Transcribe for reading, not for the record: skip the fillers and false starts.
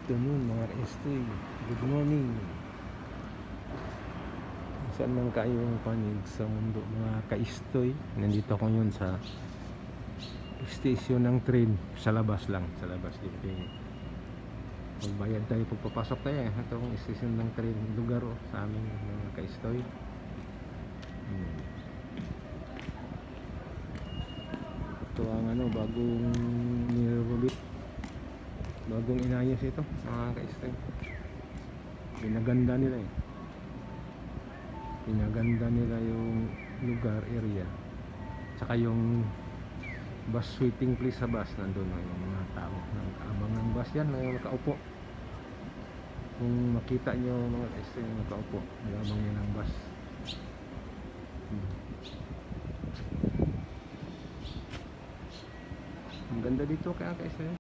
afternoon mga ka-estoy. Good morning. Saan man kayong panig sa mundo mga ka-estoy. Nandito ako ngayon sa station ng train. Sa labas lang. Sa labas dito. Magbayad tayo pagpapasok tayo. Itong station ng train. Lugar sa amin mga ka-estoy. Ito ang bagong nirobit. Bagong inayos ito mga ka-estoy. Pinaganda nila pinaganda nila yung lugar, area, tsaka yung bus waiting place sa bus. Nandun yung mga tao nag-abang ng bus yan, nakaupo. Kung makita nyo mga ka-estoy, nakaupo, nag-abang yan ng bus. Ang ganda dito kaya ka-estoy.